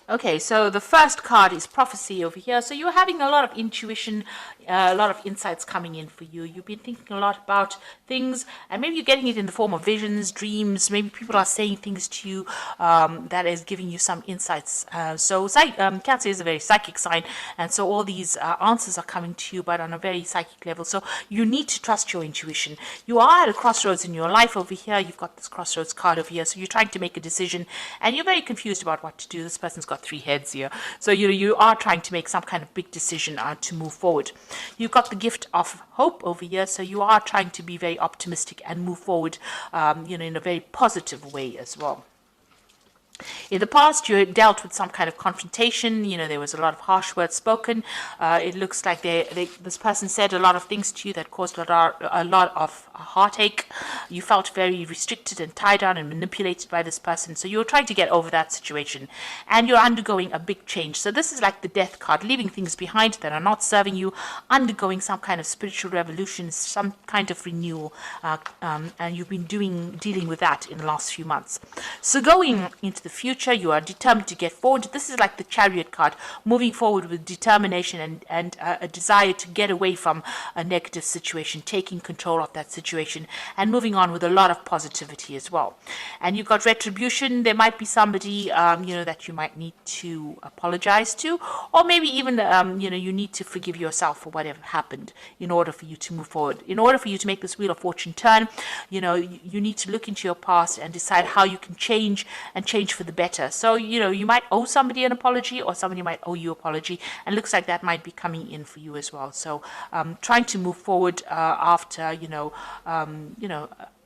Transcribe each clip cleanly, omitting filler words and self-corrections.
Okay, so the first card is prophecy over here. So you're having a lot of intuition, a lot of insights coming in for you. You've been thinking a lot about things, and maybe you're getting it in the form of visions, dreams. Maybe people are saying things to you that is giving you some insights. Cancer is a very psychic sign, and so all these answers are coming to you, but on a very psychic level. So you need to trust your intuition. You are at a crossroads in your life over here. You've got this crossroads card over here, so you're trying to make a decision, and you're very confused about what to do. This person's got 3 heads here. So you are trying to make some kind of big decision to move forward. You've got the gift of hope over here. So you are trying to be very optimistic and move forward, in a very positive way as well. In the past, you had dealt with some kind of confrontation. There was a lot of harsh words spoken. It looks like this person said a lot of things to you that caused a lot of heartache. You felt very restricted and tied down and manipulated by this person. So you're trying to get over that situation, and you're undergoing a big change. So this is like the death card, leaving things behind that are not serving you, undergoing some kind of spiritual revolution, some kind of renewal, and you've been dealing with that in the last few months. So going into the future, you are determined to get forward. This is like the Chariot card, moving forward with determination and a desire to get away from a negative situation, taking control of that situation, and moving on with a lot of positivity as well. And you've got retribution. There might be somebody that you might need to apologize to, or maybe even you need to forgive yourself for whatever happened in order for you to move forward. In order for you to make this wheel of fortune turn, you need to look into your past and decide how you can change for the better. So you might owe somebody an apology, or somebody might owe you an apology, and looks like that might be coming in for you as well. So trying to move forward after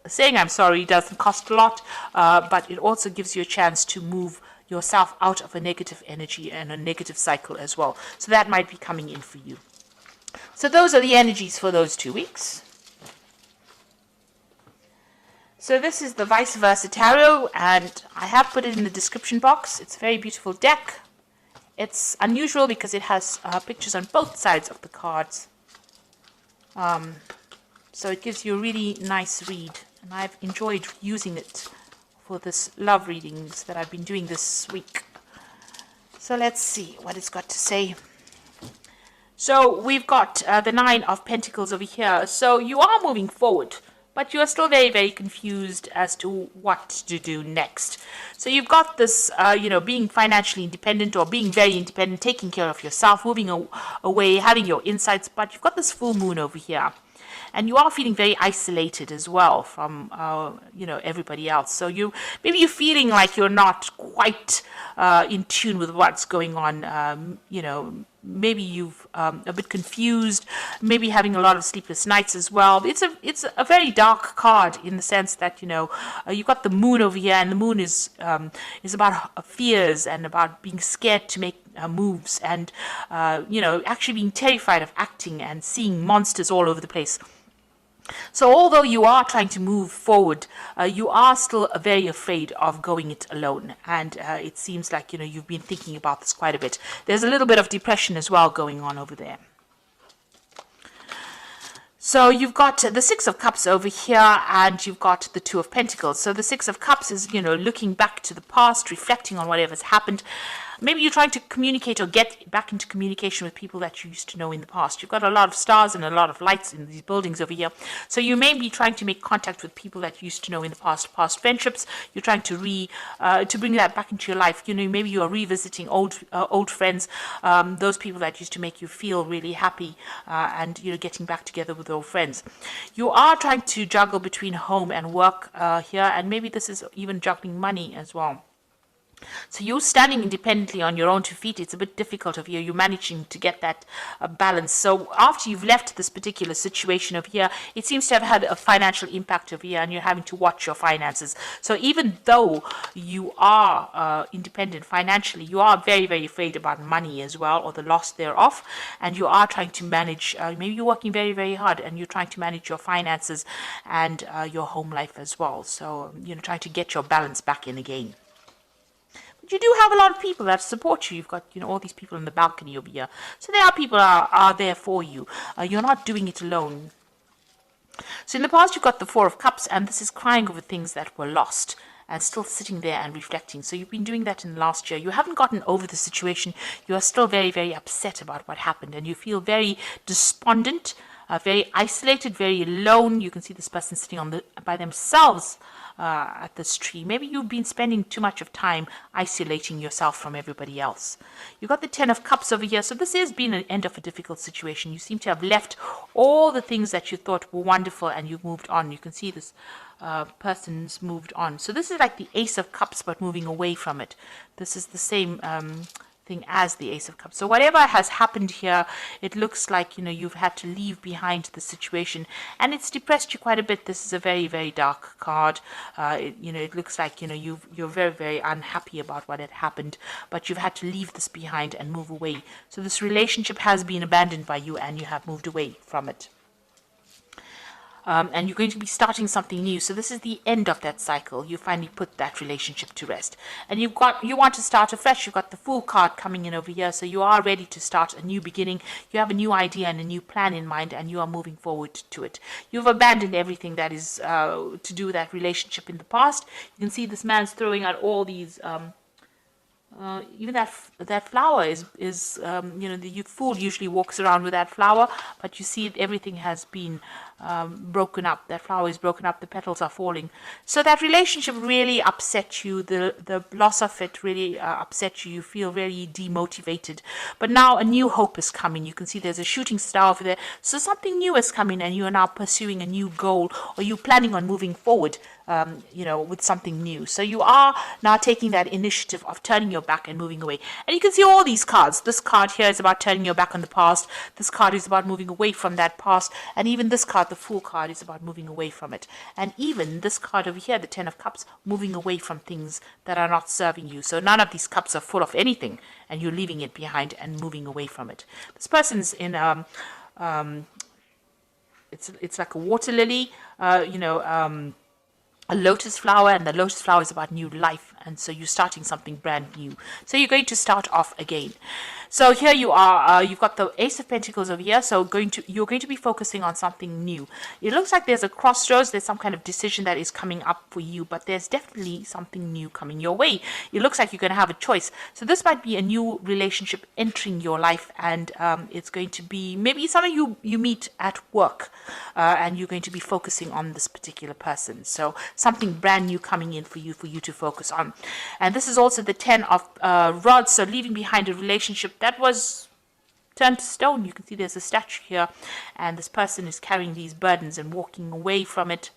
saying I'm sorry doesn't cost a lot, but it also gives you a chance to move yourself out of a negative energy and a negative cycle as well. So that might be coming in for you. So those are the energies for those 2 weeks. So this is the Vice Versa Tarot, and I have put it in the description box. It's a very beautiful deck. It's unusual because it has pictures on both sides of the cards. So it gives you a really nice read, and I've enjoyed using it for this love readings that I've been doing this week. So let's see what it's got to say. So we've got the 9 of Pentacles over here. So you are moving forward, but you are still very, very confused as to what to do next. So you've got this, being financially independent or being very independent, taking care of yourself, moving away, having your insights, but you've got this full moon over here. And you are feeling very isolated as well from, everybody else. So maybe you're feeling like you're not quite in tune with what's going on, maybe you've a bit confused, maybe having a lot of sleepless nights as well. It's a very dark card in the sense that you've got the moon over here, and the moon is about fears and about being scared to make moves, and actually being terrified of acting and seeing monsters all over the place. So although you are trying to move forward, you are still very afraid of going it alone. And it seems like, you've been thinking about this quite a bit. There's a little bit of depression as well going on over there. So you've got the 6 of Cups over here, and you've got the 2 of Pentacles. So the 6 of Cups is, looking back to the past, reflecting on whatever's happened. Maybe you're trying to communicate or get back into communication with people that you used to know in the past. You've got a lot of stars and a lot of lights in these buildings over here. So you may be trying to make contact with people that you used to know in the past friendships. You're trying to bring that back into your life. Maybe you are revisiting old friends, those people that used to make you feel really happy, and getting back together with old friends. You are trying to juggle between home and work here, and maybe this is even juggling money as well. So you're standing independently on your own 2 feet. It's a bit difficult of you. You're managing to get that balance. So after you've left this particular situation over here, it seems to have had a financial impact over here, and you're having to watch your finances. So even though you are independent financially, you are very, very afraid about money as well, or the loss thereof. And you are trying to manage, maybe you're working very, very hard, and you're trying to manage your finances and your home life as well. So, trying to get your balance back in again. You do have a lot of people that support you. You've got, all these people on the balcony over here. So there are people are there for you. You're not doing it alone. So in the past, you've got the 4 of Cups, and this is crying over things that were lost. and still sitting there and reflecting. So you've been doing that in the last year. You haven't gotten over the situation. You are still very, very upset about what happened, and you feel very despondent, very isolated, very alone. You can see this person sitting by themselves at this tree. Maybe you've been spending too much of time isolating yourself from everybody else. You've got the Ten of Cups over here. So this has been an end of a difficult situation. You seem to have left all the things that you thought were wonderful and you've moved on. You can see this person's moved on. So this is like the Ace of Cups, but moving away from it. This is the same thing as the Ace of Cups. So whatever has happened here, it looks like, you've had to leave behind the situation, and it's depressed you quite a bit. This is a very, very dark card. It looks like, you're very, very unhappy about what had happened, but you've had to leave this behind and move away. So this relationship has been abandoned by you and you have moved away from it. And you're going to be starting something new. So this is the end of that cycle. You finally put that relationship to rest. And you want to start afresh. You've got the Fool card coming in over here. So you are ready to start a new beginning. You have a new idea and a new plan in mind, and you are moving forward to it. You've abandoned everything that is to do with that relationship in the past. You can see this man's throwing out all these... even that flower is the fool usually walks around with that flower, but you see everything has been broken up. That flower is broken up, the petals are falling. So that relationship really upset you. The loss of it really upset you. You feel very demotivated. But now a new hope is coming. You can see there's a shooting star over there. So something new is coming, and you are now pursuing a new goal, or you're planning on moving forward with something new. So you are now taking that initiative of turning your back and moving away. And you can see all these cards. This card here is about turning your back on the past. This card is about moving away from that past. And even this card, the Fool card, is about moving away from it. And even this card over here, the Ten of Cups, moving away from things that are not serving you. So none of these cups are full of anything, and you're leaving it behind and moving away from it. This person's in it's like a water lily, a lotus flower, and the lotus flower is about new life, and so you're starting something brand new. So you're going to start off again. So here you are, you've got the Ace of Pentacles over here, so you're going to be focusing on something new. It looks like there's a crossroads, there's some kind of decision that is coming up for you, but there's definitely something new coming your way. It looks like you're going to have a choice. So this might be a new relationship entering your life, and it's going to be maybe somebody you meet at work, and you're going to be focusing on this particular person. So something brand new coming in for you to focus on. And this is also the Ten of Rods, so leaving behind a relationship that was turned to stone. You can see there's a statue here, and this person is carrying these burdens and walking away from it.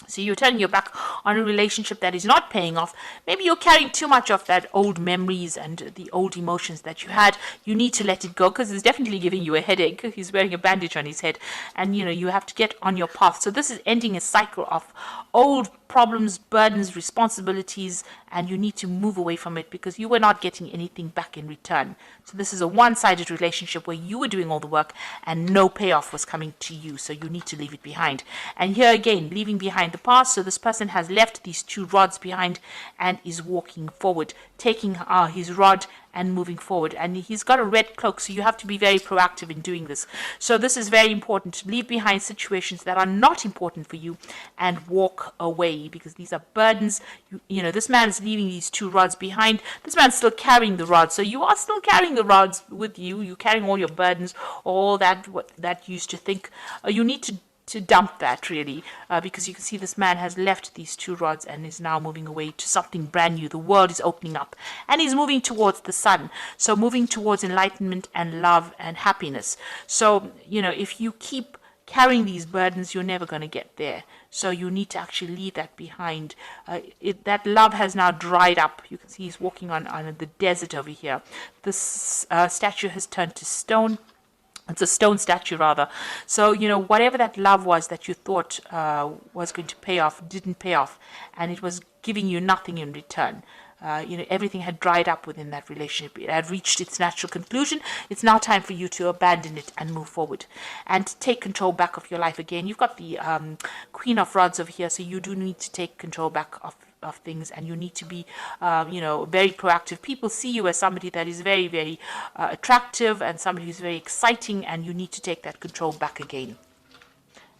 So you're turning your back on a relationship that is not paying off. Maybe you're carrying too much of that old memories and the old emotions that you had. You need to let it go, because it's definitely giving you a headache. He's wearing a bandage on his head, and you have to get on your path. So this is ending a cycle of old problems, burdens, responsibilities, and you need to move away from it because you were not getting anything back in return. So this is a one-sided relationship where you were doing all the work and no payoff was coming to you. So you need to leave it behind. And here again, leaving behind the past. So this person has left these two rods behind and is walking forward, taking his rod and moving forward. And he's got a red cloak, so you have to be very proactive in doing this. So this is very important, to leave behind situations that are not important for you and walk away, because these are burdens. This man is leaving these two rods behind. This man's still carrying the rods, so you are still carrying the rods with you. You're carrying all your burdens, all that you used to think. You need to dump that, really, because you can see this man has left these two rods and is now moving away to something brand new. The world is opening up and he's moving towards the sun, so moving towards enlightenment and love and happiness. So if you keep carrying these burdens, you're never going to get there. So you need to actually leave that behind. That love has now dried up. You can see he's walking on the desert over here. This statue has turned to stone. It's a stone statue, rather. So, whatever that love was that you thought was going to pay off, didn't pay off. And it was giving you nothing in return. Everything had dried up within that relationship. It had reached its natural conclusion. It's now time for you to abandon it and move forward and take control back of your life again. You've got the Queen of Rods over here, so you do need to take control back of things, and you need to be very proactive. People see you as somebody that is very, very attractive and somebody who's very exciting, and you need to take that control back again.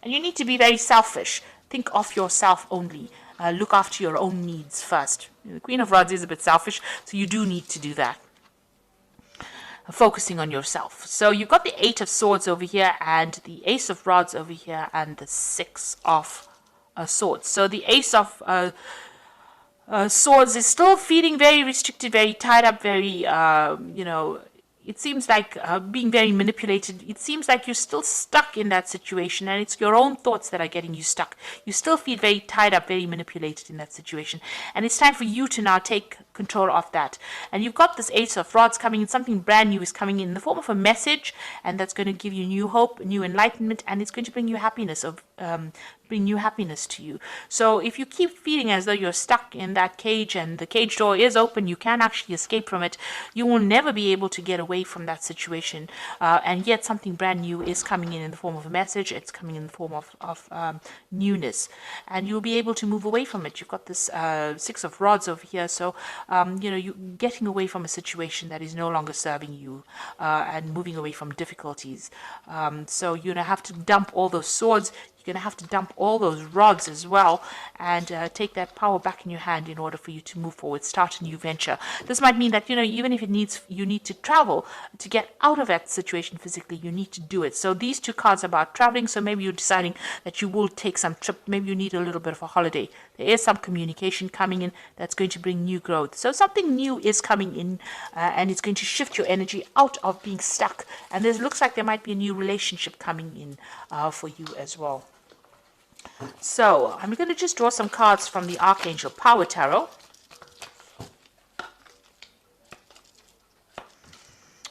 And you need to be very selfish. Think of yourself only. look after your own needs first. The Queen of Rods is a bit selfish, so you do need to do that. Focusing on yourself. So you've got the Eight of Swords over here and the Ace of Rods over here and the Six of Swords. So the Ace of Swords is still feeling very restricted, very tied up, very, it seems like being very manipulated. It seems like you're still stuck in that situation, and it's your own thoughts that are getting you stuck. You still feel very tied up, very manipulated in that situation. And it's time for you to now take control of that. And you've got this Ace of Rods coming in. Something brand new is coming in the form of a message, and that's going to give you new hope, new enlightenment, and it's going to bring you happiness bring new happiness to you. So if you keep feeling as though you're stuck in that cage and the cage door is open, you can actually escape from it, you will never be able to get away from that situation. And yet something brand new is coming in the form of a message. It's coming in the form of newness, and you'll be able to move away from it. You've got this Six of Rods over here, so you're getting away from a situation that is no longer serving you, and moving away from difficulties. So you're gonna have to dump all those swords. You're going to have to dump all those rods as well, and take that power back in your hand in order for you to move forward, start a new venture. This might mean that, even if you need to travel to get out of that situation physically, you need to do it. So these two cards are about traveling, so maybe you're deciding that you will take some trip, maybe you need a little bit of a holiday. There is some communication coming in that's going to bring new growth. So something new is coming in, and it's going to shift your energy out of being stuck. And it looks like there might be a new relationship coming in for you as well. So I'm going to just draw some cards from the Archangel Power Tarot.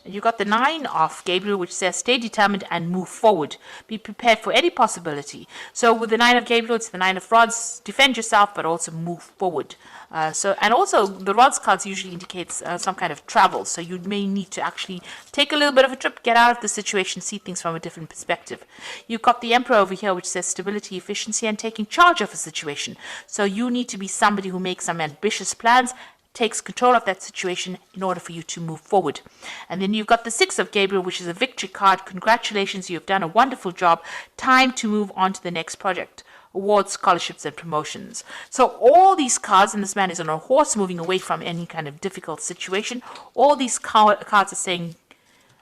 You got the Nine of Gabriel, which says stay determined and move forward. Be prepared for any possibility. So with the Nine of Gabriel, it's the Nine of Rods. Defend yourself, but also move forward. And also the Rods cards usually indicates some kind of travel. So you may need to actually take a little bit of a trip, get out of the situation, see things from a different perspective. You've got the Emperor over here, which says stability, efficiency, and taking charge of a situation. So you need to be somebody who makes some ambitious plans, takes control of that situation in order for you to move forward. And then you've got the Six of Gabriel, which is a victory card. Congratulations, you've done a wonderful job. Time to move on to the next project. Awards, scholarships, and promotions. So all these cards, and this man is on a horse moving away from any kind of difficult situation, all these cards are saying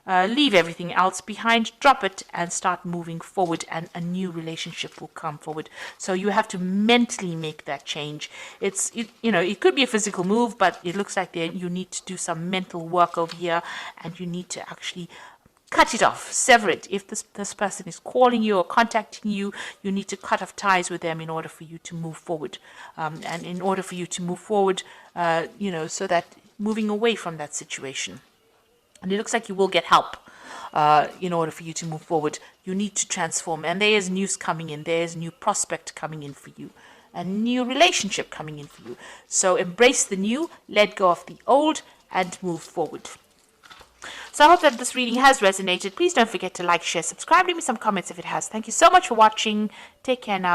leave everything else behind, drop it, and start moving forward, and a new relationship will come forward. So you have to mentally make that change. It could be a physical move, but it looks like you need to do some mental work over here, and you need to actually cut it off, sever it. If this person is calling you or contacting you, you need to cut off ties with them in order for you to move forward. And in order for you to move forward, so that moving away from that situation. And it looks like you will get help in order for you to move forward. You need to transform. And there is news coming in. There is new prospect coming in for you. A new relationship coming in for you. So embrace the new, let go of the old, and move forward. So I hope that this reading has resonated. Please don't forget to like, share, subscribe. Leave me some comments if it has. Thank you so much for watching. Take care now.